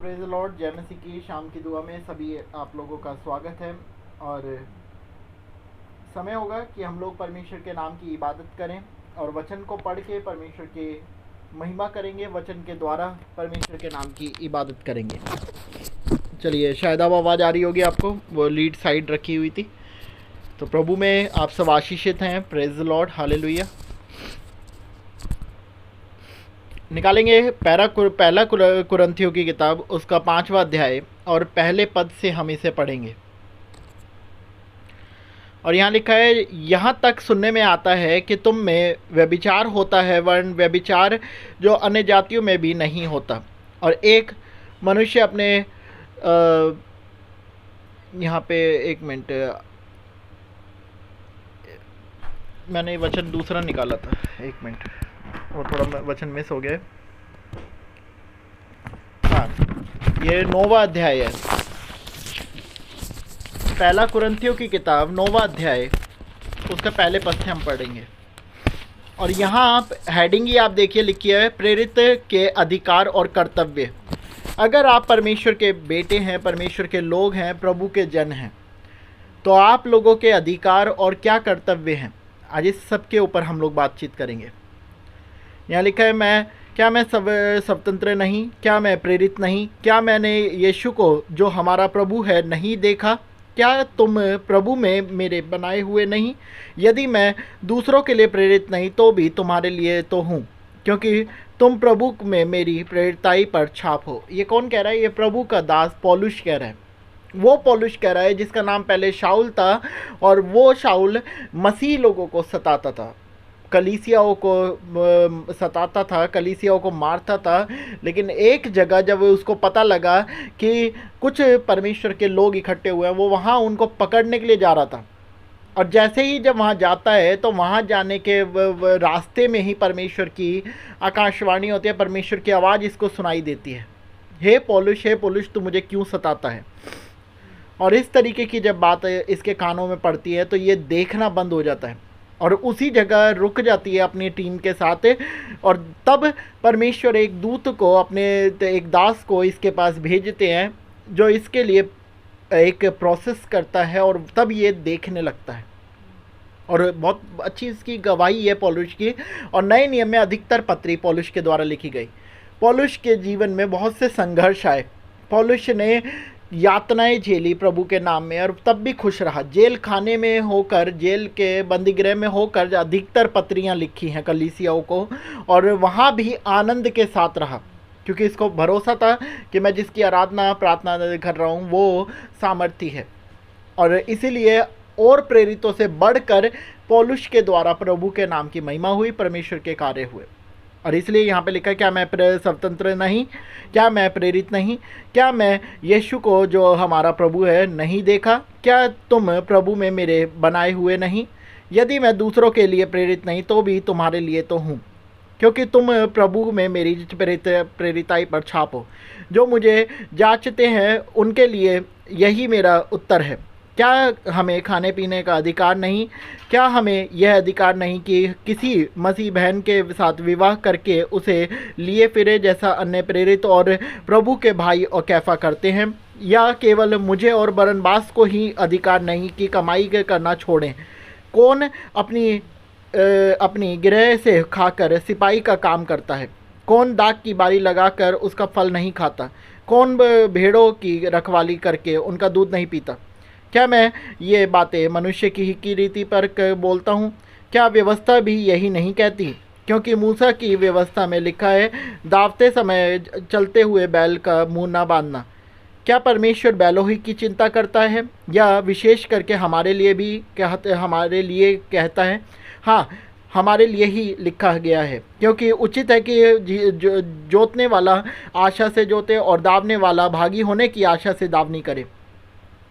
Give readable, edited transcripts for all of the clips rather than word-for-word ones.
Praise the Lord. जय मसीह की शाम की दुआ में सभी आप लोगों का स्वागत है। और समय होगा कि हम लोग परमेश्वर के नाम की इबादत करें और वचन को पढ़ के परमेश्वर की महिमा करेंगे, वचन के द्वारा परमेश्वर के नाम की इबादत करेंगे। चलिए, शायद अब आवाज़ आ रही होगी आपको, वो लीड साइड रखी हुई थी। तो प्रभु में आप सब आशीषित हैं। Praise the Lord, hallelujah. निकालेंगे पहला कुरिन्थियों की किताब, उसका 5वां अध्याय और पहले पद से हम इसे पढ़ेंगे। और यहाँ लिखा है, यहाँ तक सुनने में आता है कि तुम में व्यभिचार होता है, वरन व्यभिचार जो अन्य जातियों में भी नहीं होता। और एक मनुष्य अपने यहाँ पे एक मिनट, मैंने वचन दूसरा निकाला था, एक मिनट, वो थोड़ा वचन मिस हो गया। हाँ, ये 9वां अध्याय है, पहला कुरिन्थियों की किताब 9वां अध्याय, उसका पहले पद से हम पढ़ेंगे। और यहाँ आप हेडिंग ही आप देखिए लिखी है, प्रेरित के अधिकार और कर्तव्य। अगर आप परमेश्वर के बेटे हैं, परमेश्वर के लोग हैं, प्रभु के जन हैं, तो आप लोगों के अधिकार और क्या कर्तव्य हैं, आज इस सब के ऊपर हम लोग बातचीत करेंगे। यहाँ लिखा है, क्या मैं स्वतंत्र नहीं? क्या मैं प्रेरित नहीं? क्या मैंने यीशु को जो हमारा प्रभु है नहीं देखा? क्या तुम प्रभु में मेरे बनाए हुए नहीं? यदि मैं दूसरों के लिए प्रेरित नहीं तो भी तुम्हारे लिए तो हूँ, क्योंकि तुम प्रभु में मेरी प्रेरिताई पर छाप हो। ये कौन कह रहा है? ये प्रभु का दास पौलुस कह रहा है। वो पौलुस कह रहा है जिसका नाम पहले शाऊल था, और वो शाऊल मसीह लोगों को सताता था, कलीसियाओं को सताता था, कलीसियाओं को मारता था। लेकिन एक जगह जब उसको पता लगा कि कुछ परमेश्वर के लोग इकट्ठे हुए हैं, वो वहाँ उनको पकड़ने के लिए जा रहा था। और जैसे ही जब वहाँ जाता है तो वहाँ जाने के रास्ते में ही परमेश्वर की आकाशवाणी होती है, परमेश्वर की आवाज़ इसको सुनाई देती है, हे पौलुस, तू मुझे क्यों सताता है? और इस तरीके की जब बात इसके कानों में पड़ती है तो ये देखना बंद हो जाता है और उसी जगह रुक जाती है अपनी टीम के साथ। और तब परमेश्वर एक दूत को, अपने एक दास को इसके पास भेजते हैं, जो इसके लिए एक प्रोसेस करता है, और तब ये देखने लगता है। और बहुत अच्छी इसकी गवाही है पौलुस की। और नए नियम में अधिकतर पत्री पौलुस के द्वारा लिखी गई। पौलुस के जीवन में बहुत से संघर्ष आए, पौलुस ने यातनाएं झेली प्रभु के नाम में, और तब भी खुश रहा। जेल खाने में होकर, जेल के बंदीगृह में होकर अधिकतर पत्रियां लिखी हैं कलीसियाओं को, और वहाँ भी आनंद के साथ रहा, क्योंकि इसको भरोसा था कि मैं जिसकी आराधना प्रार्थना कर रहा हूँ वो सामर्थी है। और इसीलिए और प्रेरितों से बढ़कर पौलुस के द्वारा प्रभु के नाम की महिमा हुई, परमेश्वर के कार्य हुए। और इसलिए यहाँ पे लिखा है, क्या मैं स्वतंत्र नहीं? क्या मैं प्रेरित नहीं? क्या मैं यीशु को जो हमारा प्रभु है नहीं देखा? क्या तुम प्रभु में मेरे बनाए हुए नहीं? यदि मैं दूसरों के लिए प्रेरित नहीं तो भी तुम्हारे लिए तो हूँ, क्योंकि तुम प्रभु में मेरी प्रेरिताई पर छाप हो। जो मुझे जांचते हैं उनके लिए यही मेरा उत्तर है। क्या हमें खाने पीने का अधिकार नहीं? क्या हमें यह अधिकार नहीं कि किसी मसीह बहन के साथ विवाह करके उसे लिए फिरे, जैसा अन्य प्रेरित और प्रभु के भाई और कैफा करते हैं? या केवल मुझे और बरनबास को ही अधिकार नहीं कि कमाई करना छोड़ें? कौन अपनी गृह से खाकर सिपाही का काम करता है? कौन दाख की बारी लगाकर उसका फल नहीं खाता? कौन भेड़ों की रखवाली करके उनका दूध नहीं पीता? क्या मैं ये बातें मनुष्य की रीति पर बोलता हूँ? क्या व्यवस्था भी यही नहीं कहती? क्योंकि मूसा की व्यवस्था में लिखा है, दावते समय चलते हुए बैल का मुंह ना बांधना। क्या परमेश्वर बैलों ही की चिंता करता है, या विशेष करके हमारे लिए कहता है? हाँ, हमारे लिए ही लिखा गया है, क्योंकि उचित है कि जोतने वाला आशा से जोते और दावने वाला भागी होने की आशा से दावनी करे।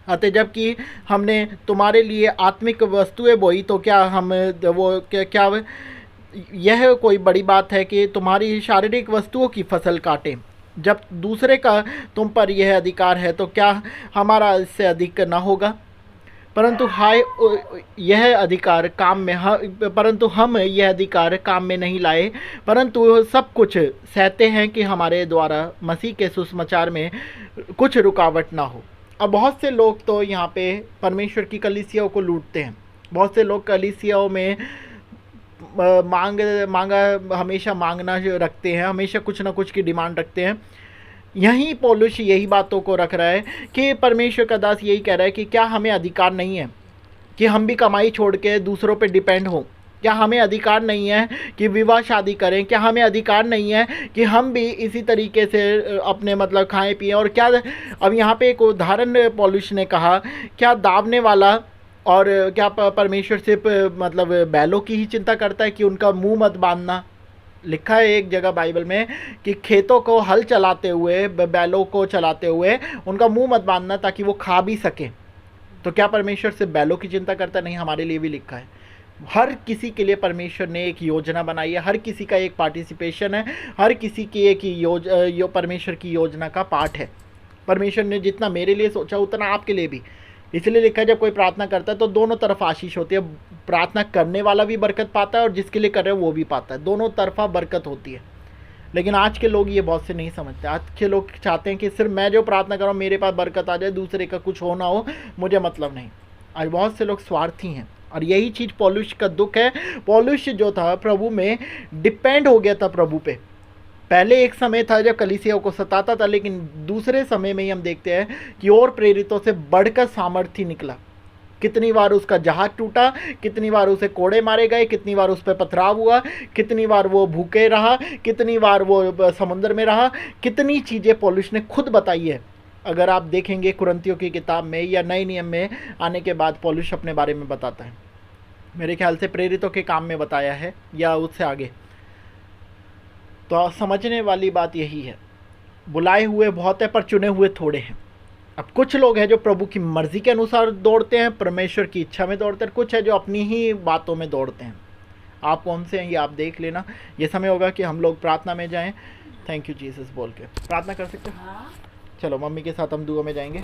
अतः जबकि हमने तुम्हारे लिए आत्मिक वस्तुएं बोई, तो क्या हम क्या यह कोई बड़ी बात है कि तुम्हारी शारीरिक वस्तुओं की फसल काटें? जब दूसरे का तुम पर यह अधिकार है, तो क्या हमारा इससे अधिक न होगा? परंतु यह अधिकार काम में परंतु हम यह अधिकार काम में नहीं लाए, परंतु सब कुछ सहते हैं कि हमारे द्वारा मसीह के सुसमाचार में कुछ रुकावट ना हो। अब बहुत से लोग तो यहाँ पे परमेश्वर की कलीसियाओं को लूटते हैं। बहुत से लोग कलीसियाओं में मांगा हमेशा मांगना रखते हैं, हमेशा कुछ ना कुछ की डिमांड रखते हैं। यहीं पौलुस यही बातों को रख रहा है कि परमेश्वर का दास यही कह रहा है कि क्या हमें अधिकार नहीं है कि हम भी कमाई छोड़ के दूसरों पे डिपेंड हों? क्या हमें अधिकार नहीं है कि विवाह शादी करें? क्या हमें अधिकार नहीं है कि हम भी इसी तरीके से अपने मतलब खाएं पिएं? और क्या अब यहाँ पे एक उदाहरण पौलुस ने कहा, क्या दावने वाला और क्या परमेश्वर सिर्फ मतलब बैलों की ही चिंता करता है कि उनका मुंह मत बांधना? लिखा है एक जगह बाइबल में कि खेतों को हल चलाते हुए, बैलों को चलाते हुए उनका मुंह मत बांधना ताकि वो खा भी सके। तो क्या परमेश्वर सिर्फ बैलों की चिंता करता? नहीं, हमारे लिए भी लिखा है। हर किसी के लिए परमेश्वर ने एक योजना बनाई है, हर किसी का एक पार्टिसिपेशन है, हर किसी की एक परमेश्वर की योजना का पार्ट है। परमेश्वर ने जितना मेरे लिए सोचा उतना आपके लिए भी। इसलिए लिखा है जब कोई प्रार्थना करता है तो दोनों तरफ आशीष होती है। प्रार्थना करने वाला भी बरकत पाता है और जिसके लिए कर रहे हो वो भी पाता है, दोनों तरफा बरकत होती है। लेकिन आज के लोग ये बहुत से नहीं समझते। आज के लोग चाहते हैं कि सिर्फ मैं जो प्रार्थना कर रहा हूँ मेरे पास बरकत आ जाए, दूसरे का कुछ हो ना हो, मुझे मतलब नहीं। आज बहुत से लोग स्वार्थी हैं और यही चीज़ पौलुस का दुख है। पौलुस जो था प्रभु में डिपेंड हो गया था प्रभु पे। पहले एक समय था जब कलीसियाओं को सताता था, लेकिन दूसरे समय में ही हम देखते हैं कि और प्रेरितों से बढ़कर सामर्थ्य निकला। कितनी बार उसका जहाज टूटा, कितनी बार उसे कोड़े मारे गए, कितनी बार उस पर पथराव हुआ, कितनी बार वो भूखे रहा, कितनी बार वो समुद्र में रहा। कितनी चीज़ें पौलुस ने खुद बताई है। अगर आप देखेंगे कुरिन्थियों की किताब में या नए नियम में आने के बाद पौलुस अपने बारे में बताता है। मेरे ख्याल से प्रेरितों के काम में बताया है या उससे आगे। तो समझने वाली बात यही है, बुलाए हुए बहुत है पर चुने हुए थोड़े हैं। अब कुछ लोग हैं जो प्रभु की मर्जी के अनुसार दौड़ते हैं, परमेश्वर की इच्छा में दौड़ते हैं। कुछ है जो अपनी ही बातों में दौड़ते हैं। आप कौन से हैं ये आप देख लेना। ये समय होगा कि हम लोग प्रार्थना में जाएं, थैंक यू जीसस बोल के प्रार्थना कर सकते हैं। चलो मम्मी के साथ हम दुआ में जाएंगे।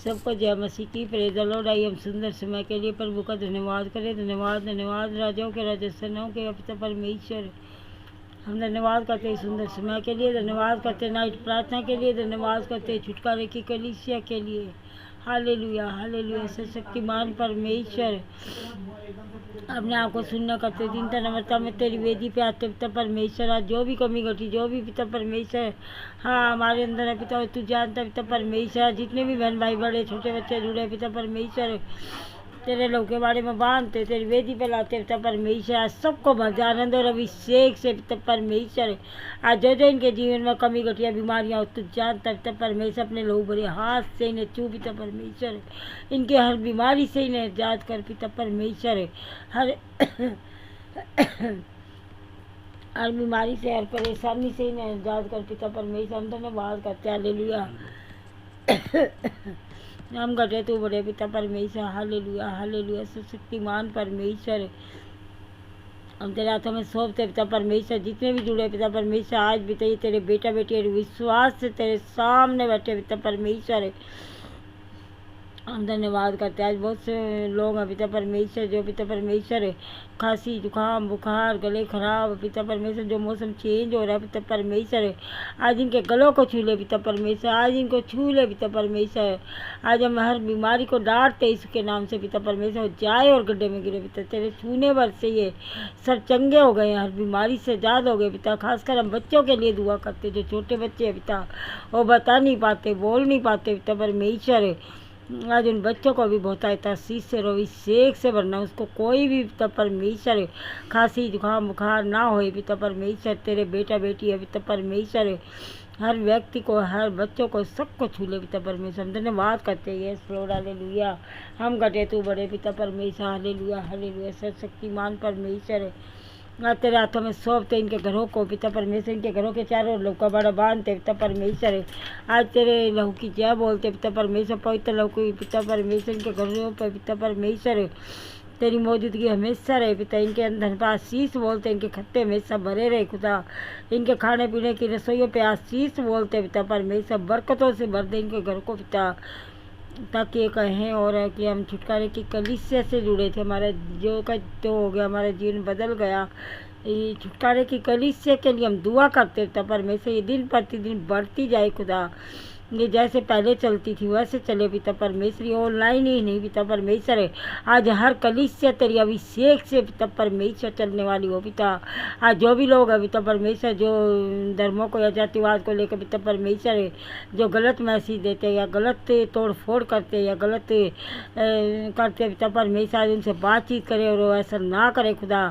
सबको जय मसीह की। Praise the Lord. आइए हम सुंदर समय के लिए प्रभु का धन्यवाद करें। धन्यवाद धन्यवाद राजाओं के राजा सनों के पिता परमेश्वर, हम धन्यवाद करते हैं सुंदर समय के लिए, धन्यवाद करते हैं नाइट प्रार्थना के लिए, धन्यवाद करते हैं छुटकारे की कलीसिया के लिए। Hallelujah hallelujah. शक्तिमान परमेश्वर, अपने आप को सुनना करते दीनता नम्रता में तेरी वेदी पे आते पिता परमेश्वर। आज जो भी कमी घटी, जो भी पिता परमेश्वर हाँ हमारे अंदर है पिता, तू जानता पिता परमेश्वर। जितने भी बहन भाई बड़े छोटे बच्चे जुड़े पिता परमेश्वर, तेरे लोग के बारे में बांधते, तेरी वेदी पे लाते पिता परमेश्वर। आज सबको भक्ति आनंद और अभिषेक से पिता परमेश्वर। आज जो जो इनके जीवन में कमी घटिया बीमारियाँ तू जानता पिता परमेश्वर, अपने लोग बड़े हाथ से इन्हें छू पिता परमेश्वर। इनके हर बीमारी से इन्हें निजात कर पिता परमेश्वर। हर हर बीमारी से, हर परेशानी से इन्हें निजात कर पिता परमेश्वर। हम धन्यवाद करते हैं। हालेलुया। हम घटे तू बड़े पिता परमेश्वर। Hallelujah hallelujah. शक्तिमान परमेश्वर, हम तेरे हाथों में सौंपते पिता परमेश्वर। जितने भी जुड़े पिता परमेश्वर, आज भी तेरे बेटा बेटी विश्वास से तेरे सामने बैठे पिता परमेश्वर। हम धन्यवाद करते हैं। आज बहुत से लोग हैं पिता परमेश्वर जो पिता परमेश्वर खांसी जुकाम बुखार गले खराब पिता परमेश्वर, जो मौसम चेंज हो रहा है पिता परमेश्वर, आज इनके गलों को छू ले पिता परमेश्वर। आज इनको छू ले पिता परमेश्वर। आज हम हर बीमारी को डांटते इसके नाम से पिता परमेश्वर। जाए और गड्ढे में गिरे पिता, तेरे छूने भर से ये सब चंगे हो गए, हर बीमारी से आज़ाद हो गए पिता। खासकर हम बच्चों के लिए दुआ करते, जो छोटे बच्चे हैं पिता, वो बता नहीं पाते, बोल नहीं पाते पिता परमेश्वर। आज उन बच्चों को भी बहुत आयता शीश से अभिषेक से भरना, उसको कोई भी पिता परमेश्वर खांसी जुकाम बुखार ना होए पिता परमेश्वर। तेरे बेटा बेटी है पिता परमेश्वर, हर व्यक्ति को, हर बच्चों को, सबको छू ले पिता परमेश्वर। हम धन्यवाद करते हैं। Yes Lord hallelujah. हम घटे तू बड़े पिता परमेश्वर। Hallelujah hallelujah. शक्तिमान परमेश्वर, आज तेरे हाथों में सौंपते इनके घरों को पिता परमेश्वर। इनके घरों के चारों लहू का बड़ा बांधते पिता परमेश्वर। आज तेरे लहू की जय बोलते पिता परमेश्वर। पवित्र लहू की पिता परमेश्वर इनके घरों पर पिता परमेश्वर। तेरी मौजूदगी हमेशा रहे पिता। इनके अंदर पे आशीष बोलते, इनके खत्ते हमेशा भरे रहे खुदा। इनके खाने पीने की रसोइयों पे आशीष बोलते पिता परमेश्वर, बरकतों से भर दे इनके घर को पिता, ताकि ये कहें और है कि हम छुटकारे की कलीसिया से जुड़े थे, हमारा जो का तो हो गया, हमारा जीवन बदल गया। ये छुटकारे की कलीसिया के लिए हम दुआ करते पिता परमेश्वर, ये दिन प्रतिदिन बढ़ती जाए खुदा। ये जैसे पहले चलती थी वैसे चले पिता परमेश्वर, ये ऑनलाइन ही नहीं पिता परमेश्वर है। आज हर कलीसिया तेरी अभिषेक से पिता परमेश्वर चलने वाली हो पिता। आज जो भी लोग हैं पिता परमेश्वर, जो धर्मों को या जातिवाद को लेकर पिता परमेश्वर है, जो गलत मैसेज देते हैं या गलत तोड़ फोड़ करते हैं या गलत करते पिता परमेश्वर, आज उनसे बातचीत करे और वो ऐसा ना करे खुदा,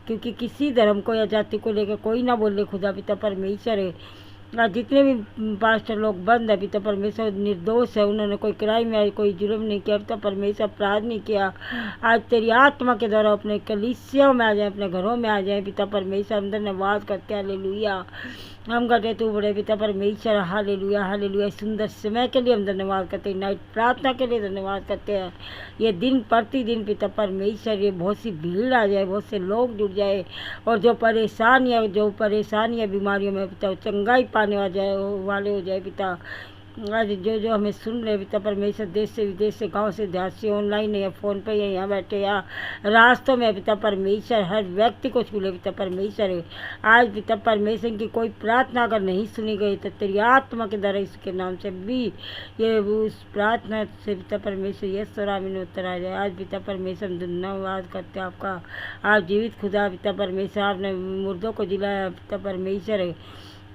क्योंकि किसी धर्म को या जाति को लेकर कोई ना बोले खुदा पिता परमेश्वर है। आज जितने भी पास्टर लोग बंद है पिता परमेश्वर, निर्दोष है, उन्होंने कोई क्राइम या कोई जुर्म नहीं किया पिता परमेश्वर, अपराध नहीं किया। आज तेरी आत्मा के द्वारा अपने कलीसियाओं में आ जाए, अपने घरों में आ जाए पिता परमेश्वर। हम धन्यवाद करते हैं, हालेलुया। हम करते तू बड़े पिता परमेश्वर, हालेलुया हालेलुया। सुंदर समय के लिए हम धन्यवाद करते हैं, नाइट प्रार्थना के लिए धन्यवाद करते हैं। ये दिन प्रतिदिन पिता परमेश्वर, ये बहुत सी भीड़ आ जाए, बहुत से लोग जुड़ जाए, और जो परेशानियाँ बीमारियों में पिता चंगाई पाने वाले हो जाए पिता। आज जो हमें सुन रहे पिता परमेश्वर, देश से विदेश से, गांव से देहात से, ऑनलाइन या फ़ोन पे या यहाँ बैठे या रास्तों में पिता परमेश्वर, हर व्यक्ति को छू ले पिता परमेश्वर। आज पिता परमेश्वर की कोई प्रार्थना अगर नहीं सुनी गई तो तेरी आत्मा के द्वारा इसके नाम से भी ये उस प्रार्थना से पिता परमेश्वर यस और आमीन उत्तर आ जाए। आज पिता परमेश्वर धन्यवाद करते हैं आपका। आप जीवित खुदा पिता परमेश्वर, आपने मुर्दों को जिलाया पिता परमेश्वर।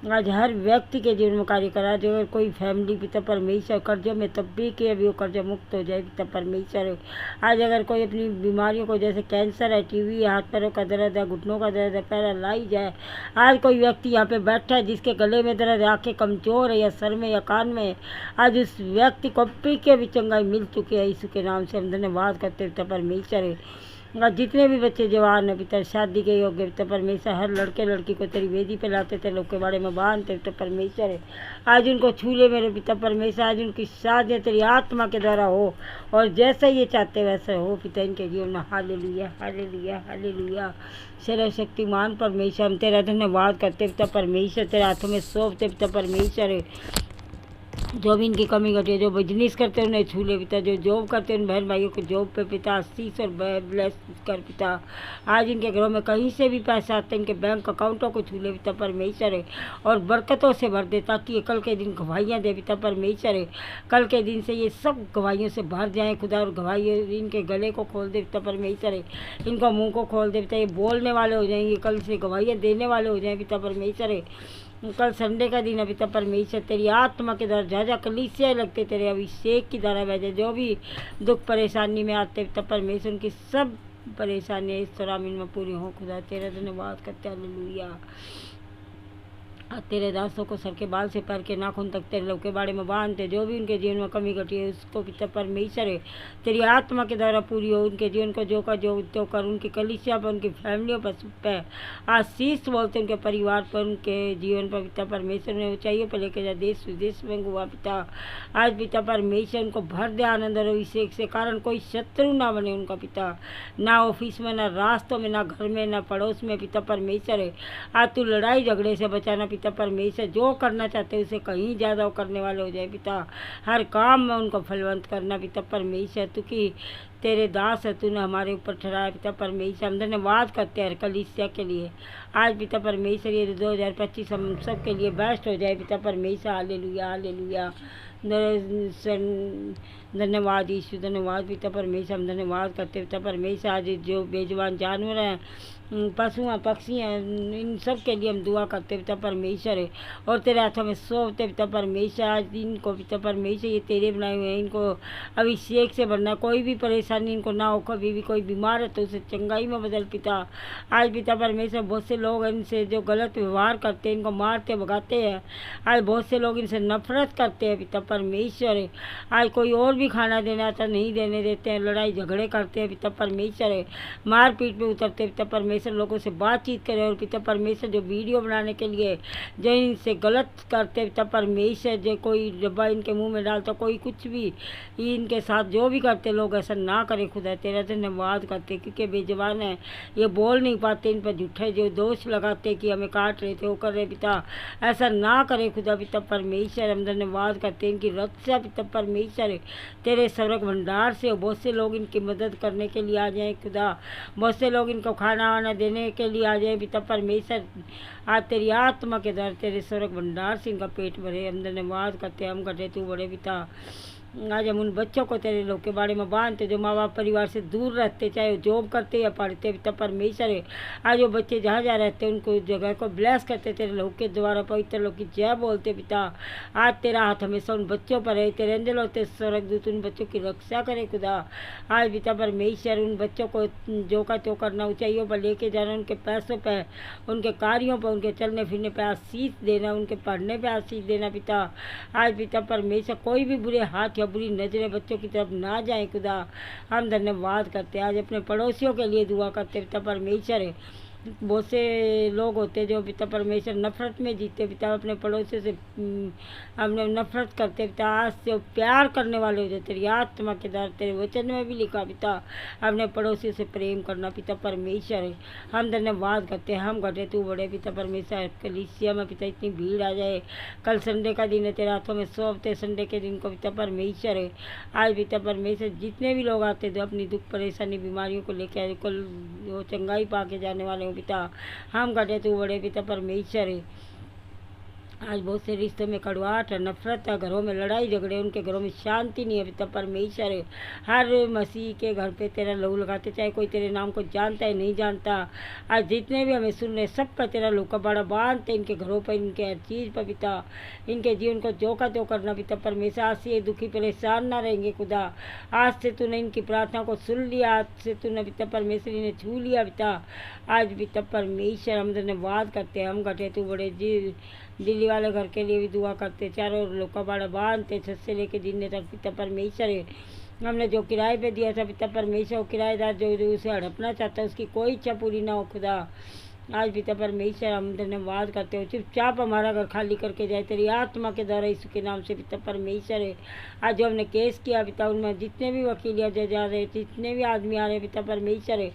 आज हर व्यक्ति के जीवन में कार्य करा, जो अगर कोई फैमिली पिता परमेश्वर कर्जों में तब भी के अभी वो कर्जा मुक्त हो जाए पिता परमेश्वर। आज अगर कोई अपनी बीमारियों को, जैसे कैंसर है, टीवी, हाथ पैरों का दर्द है, घुटनों का दर्द है, पैरालाइज है, आज कोई व्यक्ति यहाँ पे बैठा है जिसके गले में दर्द है, आँखें कमज़ोर है या सर में या कान में, आज उस व्यक्ति को पी के भी चंगाई मिल चुकी है। यीशु के नाम से हम धन्यवाद करते पिता परमेश्वर। और जितने भी बच्चे जवान हैं पिता, शादी के योग्य पिता परमेश्वर, हर लड़के लड़की को तेरी वेदी पे लाते थे, लोग के बारे में बांधते पिता परमेश्वर। आज उनको छू ले मेरे पिता परमेश्वर, आज उनकी शादी तेरी आत्मा के द्वारा हो, और जैसा ये चाहते वैसा हो पिता इनके जीवन में। Hallelujah hallelujah hallelujah. सर्वशक्तिमान परमेश्वर, हम तेरा धन्यवाद करते पिता परमेश्वर, तेरे हाथों में सौंपते पिता परमेश्वर। जो भी इनकी कमी घटी है, जो बिजनेस करते हैं उन्हें छू ले पिता, जो जॉब करते हैं उन बहन भाइयों को जॉब पे पिता आशीष और ब्लेस कर पिता। आज इनके घरों में कहीं से भी पैसा आते हैं, इनके बैंक अकाउंटों को छू ले पिता परमेश्वर, और बरकतों से भर दे, ताकि ये कल के दिन गवाहियाँ दे पिता परमेश्वर। कल के दिन से ये सब गवाहियों से भर जाएँ खुदा, और गवाही इनके गले को खोल दे पिता परमेश्वर, इनका मुँह को खोल दे पिता, ये बोलने वाले हो जाएंगे, कल से गवाहियाँ देने वाले हो जाएँ पिता परमेश्वर। कल संडे का दिन है पिता परमेश्वर, तेरी आत्मा के द्वारा जा जा कलीसिया लगते, तेरे अभिषेक की द्वारा भेजे, जो भी दुख परेशानी में आते पिता परमेश्वर, उनकी सब परेशानियाँ इस तरह में पूरी हों खुदा। तेरा धन्यवाद करते हैं, हालेलुया। तेरे दासों को सर के बाल से पैर के नाखून तक तेरे लव के बारे में बांधते, जो भी उनके जीवन में कमी घटी है उसको पिता परमेश्वर तेरी आत्मा के द्वारा पूरी हो। उनके जीवन को जो का जो तो कर, उनकी कलीसिया पर, उनकी फैमिलियों पर आशीष बोलते, उनके परिवार पर, उनके जीवन पर पिता परमेश्वर ने ऊंचाइयों पर लेके जा, देश विदेश में हुआ पिता। आज पिता परमेश्वर उनको भर दे आनंद और अभिषेक से, कारण कोई शत्रु ना बने उनका पिता, ना ऑफिस में, ना रास्तों में, ना घर में, ना पड़ोस में पिता परमेश्वर। आज तू लड़ाई झगड़े से बचाना पिता परमेश्वर, जो करना चाहते उसे कहीं ज़्यादा करने वाले हो जाए पिता। हर काम में उनको फलवंत करना पिता परमेश्वर, तू कि तेरे दास है, तूने हमारे ऊपर ठहराया पिता परमेश्वर। हम धन्यवाद करते हैं कलीसिया के लिए। आज पिता परमेश्वर ये 2025 हम सब के लिए बेस्ट हो जाए पिता परमेश्वर। Hallelujah hallelujah. धन्यवाद यीशु, धन्यवाद पिता परमेश्वर। हम धन्यवाद करते पिता परमेश्वर। आज जो बेजुबान जानवर हैं, पशु हैं, पक्षी हैं, इन सब के लिए हम दुआ करते पिता परमेश्वर है, और तेरे हाथों में सौंपते पिता परमेश्वर। आज इनको पिता परमेश्वर, ये तेरे बनाए हुए हैं, इनको अभिषेक से भरना, कोई भी परेशानी इनको ना हो, कभी भी कोई बीमार है तो उसे चंगाई में बदल पिता। आज पिता परमेश्वर बहुत से लोग इनसे जो गलत व्यवहार करते हैं, इनको मारते भगाते हैं। आज बहुत से लोग इनसे नफरत करते हैं पिता परमेश्वर। आज कोई और भी खाना देना आता नहीं देने देते हैं, लड़ाई झगड़े करते हैं पिता परमेश्वर, मारपीट पे उतरते पिता परमेश्वर। लोगों से बातचीत करें, और पिता परमेश्वर जो वीडियो बनाने के लिए जो इनसे गलत करते पिता परमेश्वर, जो कोई डब्बा इनके मुंह में डालता, कोई कुछ भी इनके साथ जो भी करते लोग ऐसा ना ना करे खुदा, तेरा धन्यवाद करते क्योंकि बेजबान है, ये बोल नहीं पाते, इन पर झूठे जो दोष लगाते कि हमें काट रहे थे वो कर रहे पिता, ऐसा ना करे खुदा पिता परमेश्वर। हम धन्यवाद करते हैं इनकी रक्षा पिता परमेश्वर, तेरे स्वर्ग भंडार से बहुत से लोग इनकी मदद करने के लिए आ जाए खुदा, बहुत से लोग इनको खाना वाना देने के लिए आ जाए पिता परमेश्वर। आज तेरी आत्मा के द्वारा तेरे स्वर्ग भंडार से इनका पेट भरे। हम धन्यवाद करते हैं, हम करते तू बड़े पिता। आज हम उन बच्चों को तेरे लोग के बारे में बांधते जो माँ बाप परिवार से दूर रहते, चाहे वो जॉब करते या पढ़ते पिता परमेश्वर है। आज वो बच्चे जहाँ जहाँ रहते उनको जगह को ब्लेस करते, तेरे लोग के द्वारा पवित्र लोग की जय बोलते पिता। आज तेरा हाथ हमेशा उन बच्चों पर है, तेरे अंजल होते स्वर्गदूत उन बच्चों की रक्षा करे खुदा। आज पिता परमेश्वर उन बच्चों को जो का त्यो करना, ऊंचाइयों पर लेके जाना, उनके पैसों पर, उनके कार्यों पर, उनके चलने फिरने पर आशीष देना, उनके पढ़ने पर आशीष देना पिता। आज पिता परमेश्वर कोई भी बुरे हाथ बुरी नजरें बच्चों की तरफ ना जाए खुदा। हम धन्यवाद करते हैं, आज अपने पड़ोसियों के लिए दुआ करते पिता परमेश्वर। बहुत से लोग होते जो पिता परमेश्वर नफरत में जीते पिता, अपने पड़ोसियों से हमने नफरत करते पिता। आज से प्यार करने वाले हो जो तेरी आत्मा के द्वारा तेरे वचन में भी लिखा पिता, अपने पड़ोसियों से प्रेम करना पिता परमेश्वर। हम धन्यवाद करते हैं, हम घटे तू बड़े पिता परमेश्वर। कलीसिया में पिता इतनी भीड़ आ जाए, कल संडे का दिन है, तेरे हाथों में सौंपते संडे के दिन को पिता परमेश्वर है। आज पिता परमेश्वर जितने भी लोग आते जो अपनी दुख परेशानी बीमारियों को लेकर आए, कल वो चंगाई पा के जाने वाले पिता, हम घटे तू बड़े पिता परमेश्वर है। आज बहुत से रिश्तों में कड़वाहट है, नफरत है, घरों में लड़ाई झगड़े, उनके घरों में शांति नहीं है पिता परमेश्वर है। हर मसीह के घर पे तेरा लहू लगाते, चाहे कोई तेरे नाम को जानता है नहीं जानता। आज जितने भी हमें सुन रहे सब पर तेरा लहू का बड़ा बांधते, इनके घरों पर, इनके हर चीज़ पर पिता, इनके जीवन को जो का त्यो करना पिता परमेश्वर। आज से ये दुखी परेशान ना रहेंगे खुदा। आज से तूने इनकी प्रार्थना को सुन लिया, आज से तूने पिता परमेश्वर इन्हें छू लिया पिता। आज पिता परमेश्वर हम धन्यवाद करते हैं, हम घटे तू बड़े दिल्ली वाले घर के लिए भी दुआ करते, चारों लोग का बड़ा बांधते, छत से लेके जिन्ने तक पिता परमेश्वर है। हमने जो किराए पे दिया था पिता परमेश्वर, किराएदार जो उसे हड़पना चाहता है उसकी कोई इच्छा पूरी ना हो खुदा। आज पिता परमेश्वर हम धन्यवाद करते हो, चुपचाप हमारा घर खाली करके जाए तेरी आत्मा के द्वारा यीशु के नाम से पिता परमेश्वर है। आज जो हमने केस किया पिता, उनमें जितने भी वकील या जज आ रहे, जितने भी आदमी आ रहे पिता परमेश्वर है,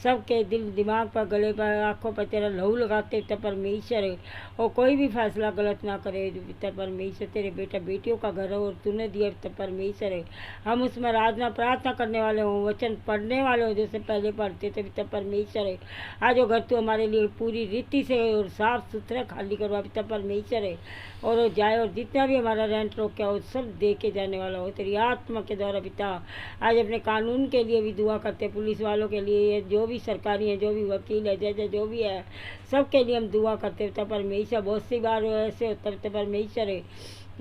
सबके दिल दिमाग पर, गले पर, आँखों पर तेरा लहू लगाते पिता परमेश्वर है। और कोई भी फैसला गलत ना करे पिता परमेश्वर। तेरे बेटा बेटियों का घर हो और तूने दिया पिता परमेश्वर है। हम उसमें आराधना प्रार्थना करने वाले हों, वचन पढ़ने वाले हों, जैसे पहले पढ़ते थे पिता परमेश्वर है। आज वो घर तू हमारे लिए पूरी रीति से और साफ सुथरा खाली करवा पिता परमेश्वर है, और वो जाए और जितना भी हमारा रेंट रोका हो सब दे के जाने वाला हो तेरी आत्मा के द्वारा पिता। आज अपने कानून के लिए भी दुआ करते, पुलिस वालों के लिए, जो भी सरकारी है, जो भी वकील है, जज है, जो भी है, सब के लिए हम दुआ करते पिता परमेश्वर। बहुत सी बार ऐसे होता पिता परमेश्वर है,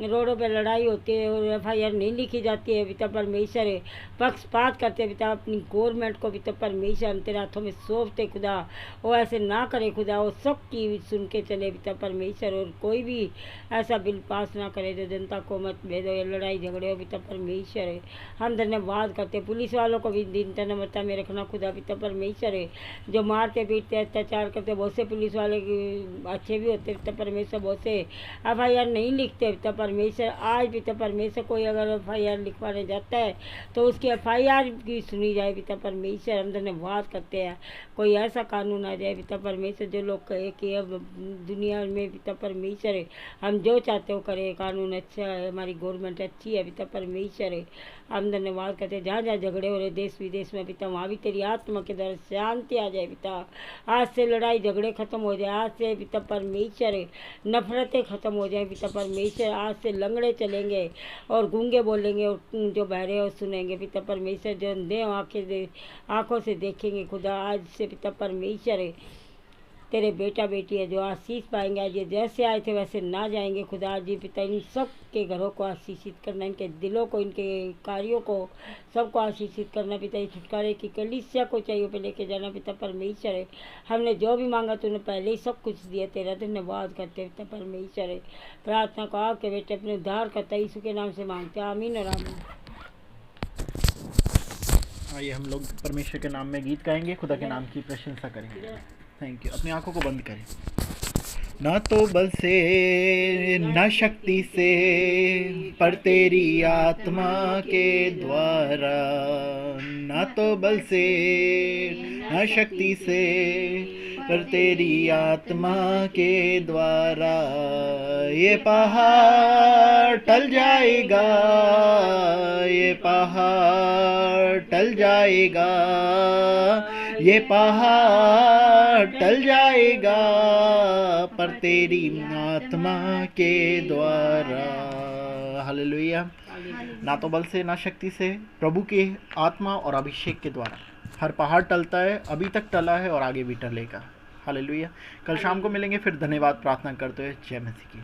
रोडों पे लड़ाई होती है और FIR नहीं लिखी जाती है पिता परमेश्वर है, पक्षपात करते पिता अपनी गवर्नमेंट को पिता परमेश्वर। हम तेरे हाथों में सौंपते खुदा, वो ऐसे ना करे खुदा, वो सब की सुन के चले पिता परमेश्वर। और कोई भी ऐसा बिल पास ना करे जो जनता को मत भेदो या लड़ाई झगड़े हो पिता परमेश्वर है। हम धन्यवाद करते, पुलिस वालों को भी दीनता नम्रता में रखना खुदा पिता परमेश्वर है। जो मारते पीटते अत्याचार करते, बहुत से पुलिस वाले अच्छे भी होते पिता परमेश्वर, बहुत से FIR नहीं लिखते पिता परमेश्वर। आज पिता परमेश्वर कोई अगर FIR लिखवाने जाता है तो उसकी FIR की सुनी जाए पिता परमेश्वर। हम धन्यवाद करते हैं, कोई ऐसा कानून आ जाए पिता परमेश्वर जो लोग कहे कि अब दुनिया में पिता परमेश्वर है हम जो चाहते हो करें, कानून अच्छा है, हमारी गवर्नमेंट अच्छी है पिता परमेश्वर है। हम धन्यवाद करते हैं, जहाँ जहाँ झगड़े हो रहे देश विदेश में पिता, वहाँ भी तेरी आत्मा के द्वारा शांति आ जाए पिता। आज से लड़ाई झगड़े खत्म हो जाए, आज से पिता परमेश्वर है नफरतें खत्म हो जाए पिता परमेश्वर। आज से लंगड़े चलेंगे और गूंगे बोलेंगे और जो बहरे और सुनेंगे पिता परमेश्वर। जो अंधे आँखों से देखेंगे खुदा। आज से पिता परमेश्वर है तेरे बेटा बेटी है जो आशीष पाएंगे, आज ये जैसे आए थे वैसे ना जाएंगे खुदा। आज ये पिता इन सब के घरों को आशीषित करना, इनके दिलों को, इनके कार्यों को, सबको आशीषित करना पिता। ये छुटकारे की कलीसिया को चाहिए पे लेके जाना पिता परमेश्वर है। हमने जो भी मांगा तूने पहले ही सब कुछ दिया, तेरा धन्यवाद करते पिता परमेश्वर है। प्रार्थना को आपके बेटे अपने उद्धार करता यीशु के नाम से मांगते, आमीन और आमीन। आइए हम लोग परमेश्वर के नाम में गीत गाएंगे, खुदा के नाम की प्रशंसा करेंगे। Thank you. अपनी आंखों को बंद करें। ना तो बल से न शक्ति से पर तेरी आत्मा के द्वारा, ना तो बल से न शक्ति से पर तेरी आत्मा के द्वारा। ये पहाड़ टल जाएगा, ये पहाड़ टल जाएगा, ये पहाड़ टल जाएगा पर तेरी आत्मा के द्वारा। हालेलुया। ना तो बल से ना शक्ति से, प्रभु के आत्मा और अभिषेक के द्वारा हर पहाड़ टलता है, अभी तक टला है और आगे भी टलेगा। हालेलुया। कल शाम को मिलेंगे फिर। धन्यवाद प्रार्थना करते हुए। जय मसीह की।